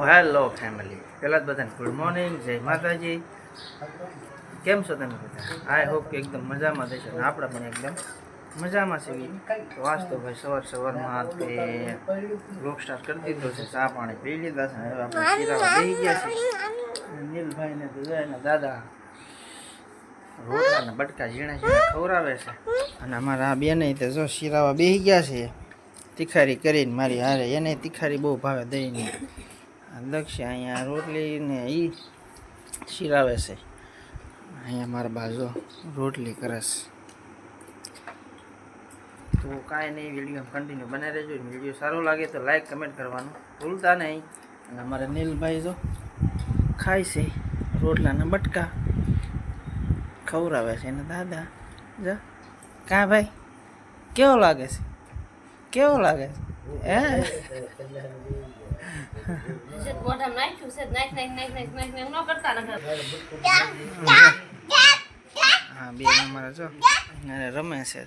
Hello family, પહેલાં જ બધાને ગુડ મોર્નિંગ, જય માતાજી. કેમ છો તમે બધા? આઈ હોપ કે એકદમ મજામાં થશે અને આપણે પણ એકદમ મજામાં છીએ. તો આજ તો ભાઈ સવારમાં તે બ્લોગ સ્ટાર્ટ કરી દીધો છે, ચા પાણી પી લીધા છે. હવે આપણે શીરાવા બેસી ગયા છીએ. નીલભાઈને તો એના દાદા રોટલાના બટકા ઝીણા ઝીણા ખવડાવે છે અને અમારા આ બેને તો જો શીરાવા બેસી ગયા છે તીખારી કરીને. મારી હારે એને તીખારી બહુ ભાવે દહીંની. દક્ષ અહીંયા રોટલી ને એ શીરાવે છે. અહીંયા મારા બાજુ રોટલી કરે છે. તો કાંઈ નહીં, વિડીયો કન્ટિન્યુ બનાવી રહેજો. વિડીયો સારો લાગે તો લાઈક કમેન્ટ કરવાનું ભૂલતા નહીં. અને અમારા નીલભાઈ જો ખાય છે રોટલાના બટકા ખવડાવે છે એને દાદા. જા કાં ભાઈ, કેવો લાગે છે? કેવો લાગે છે? હા, બેન અમારા જો રમે છે.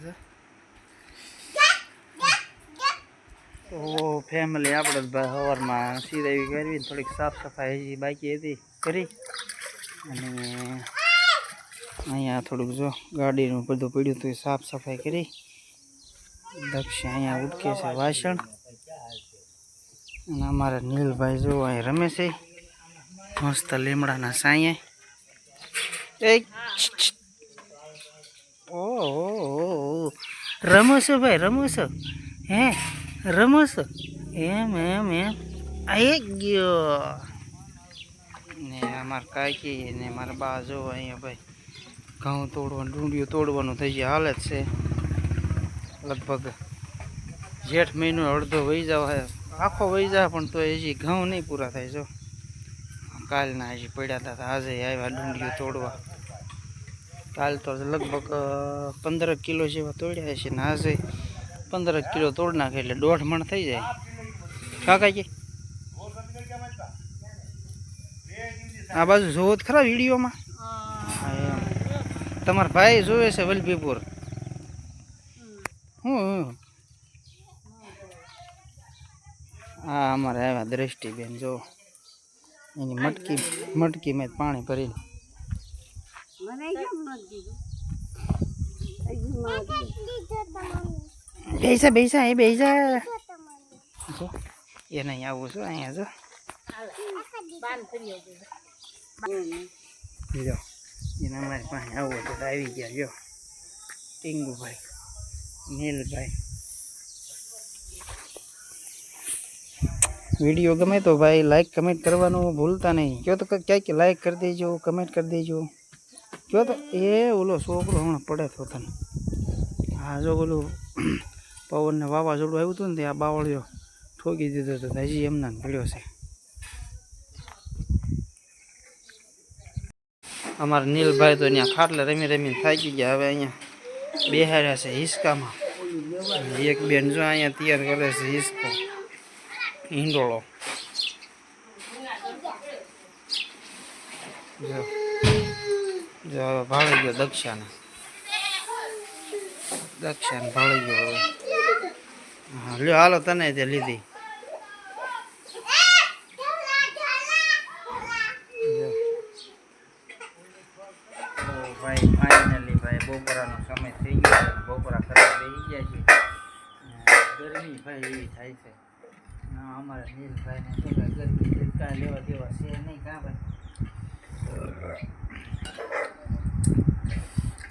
તો ફેમિલી આપણે સવારમાં સિરાવી કરવી, થોડીક સાફ સફાઈ હજી બાકી હતી કરી. અને અહીંયા થોડુંક જો ગાડીનું બધું પડ્યું હતું સાફ સફાઈ કરી. દક્ષ અહીંયા ઉટકે છે વાસણ. અને અમારા નીલભાઈ જો અહીં રમે છે મસ્ત લીમડાના સાંયે. ઓહો, રમો છો ભાઈ, રમો છો? હે રમો છો? એમ એમ એમ આવી ગયો. ને અમારા કાકી ને મારા બા જો અહીંયા ભાઈ ઘઉં તોડવાનું, ડુંડિયું તોડવાનું થઈ જાય હાલત છે. લગભગ જેઠ મહિનો અડધો વહી જાવ, આખો વહી જાય પણ તો હજી ઘઉં નહીં પૂરા થાય. જો કાલના હજી પડ્યા હતા, આજે આવ્યા ડુંડિયું તોડવા. કાલ તો લગભગ 15 કિલો જેવા તોડ્યા છે ને આજે 15 કિલો તોડ નાખે એટલે 1.5 મણ થઈ જાય. કાકાજી આ બાજુ જોવો જ ખરા વિડીયોમાં. તમારા ભાઈ જોવે છે વલભીપુર. હું હા, અમારે આવ્યા દ્રષ્ટિબેન જો એની મટકીમાં પાણી ભરીને. બેસા એ બેસા જો એ નહીં આવું છું અહીંયા જો જો એને અમારી પાસે આવું તો આવી ગયા. જો ટીંગુભાઈ, નીલભાઈ. વિડીયો ગમે તો ભાઈ લાઈક કમેન્ટ કરવાનું ભૂલતા નહીં. કહો તો ક્યાંક લાઈક કરી દેજો, કમેન્ટ કરી દેજો. કહો તો એ ઓલો છોકરો હમણાં પડે તો તને. હા જો ઓલું પવનને વાવાઝોડું આવ્યું હતું ને તે આ બાવળિયો ઠોકી દીધો હતો, હજી એમના પડ્યો છે. અમારા નીલભાઈ તો અહીંયા ખાટલે રમી રમીને થાકી ગયા. હવે અહીંયા બેહાડ્યા છે હિસકામાં. એક બેન જો અહીંયા તૈયાર કરે છે હિસકો, હિંડોળો. જો જો હવે ભાળી ગયો દક્ષાને ભાળી ગયો. હા લ્યો હાલો, તને તે લીધી. ભાઈ ફાઇનલી ભાઈ બપોરાનો સમય થઈ ગયો છે. બપોરા કરવા બેસી ગયા છે. ગરમી ભાઈ એવી થાય છે. અમારે નીલભાઈને શું કાંઈ ગરમી કાંઈ લેવા દેવા છે નહીં. કાં ભાઈ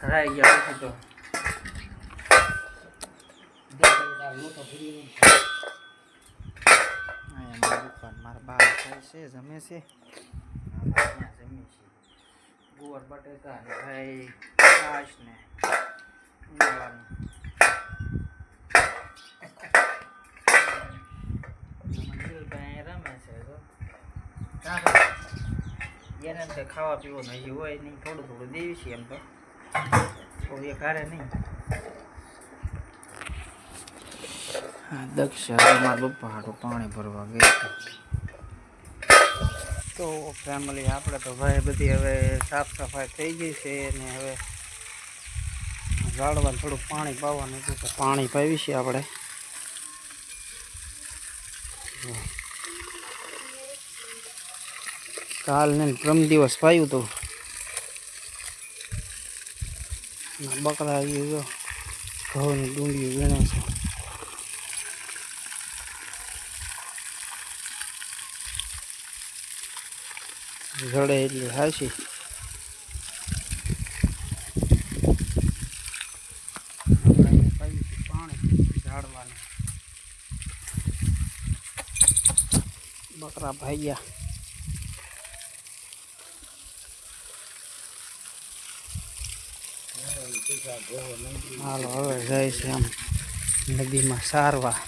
ધરાઈ ગયા પછી તો મારા બા ખાય છે, જમે છે. ત્યાં જમીએ છીએ ગુવાર બટેકા ને ભાઈ છાશ ને ઉનાળાનું. રમે છે તો એને તો ખાવા પીવાનું હજી હોય નહીં, થોડું થોડું દેવી છે એમ તો એ કાઢે નહીં. હા દક્ષ મારા પપ્પા હાટું પાણી ભરવા ગયા. તો ફેમિલી આપણે તો ભાઈ બધી હવે સાફ સફાઈ થઈ ગઈ છે ને હવે ઝાડવાનું થોડુંક પાણી પાવાનું હતું તો પાણી પાવી છે આપણે. કાલ ને પ્રમ દિવસ પાયું તો બકરા આવ્યું જો ઘઉંની ડુંગળી વીણે છે. જડે એટલી હાશી પાણી ઝાડવાનું બકરા ભાગ્યા. હાલો હવે જાય છે આમ નદીમાં સારવા.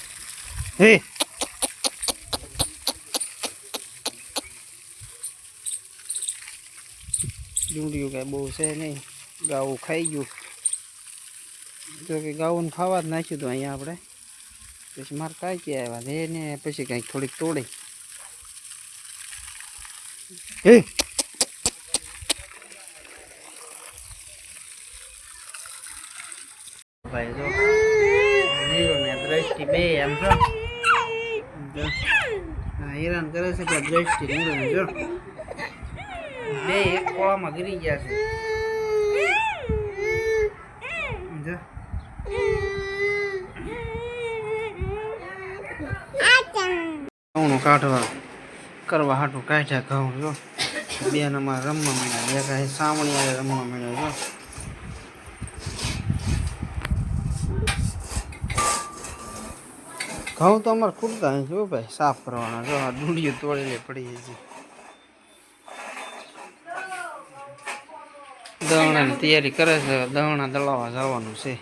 હે ડુંગળીઓ કાંઈ બહુ છે નહીં. ગાવું ખાઈ ગયું. જો કે ગાવું ખાવા જ નાખ્યું હતું અહીંયા આપણે. પછી મારે કાંઈ કે આવ્યા છે ને પછી કંઈક થોડીક તોડી. હે ભાઈ જો નીરો ને દ્રષ્ટિ બે એમ જો હેરાન કરે છે કે દ્રષ્ટિ નીરો ને જો બે એક કોળામાં ગીરી ગયા છે. જો ઘઉં કાઢવા કરવા હાટું કાઢ્યા ઘઉં જો બે નંબર રમવા મળ્યા. એક સાવણી આવે રમવા મળ્યા જો. ઘઉં તો અમારે ખૂટતા નહીં જો ભાઈ સાફ કરવાના જો. આ ડુંડીઓ તોડેલી પડી છે. દવણાની તૈયારી કરે છે. દવણા દળાવવા જવાનું છે.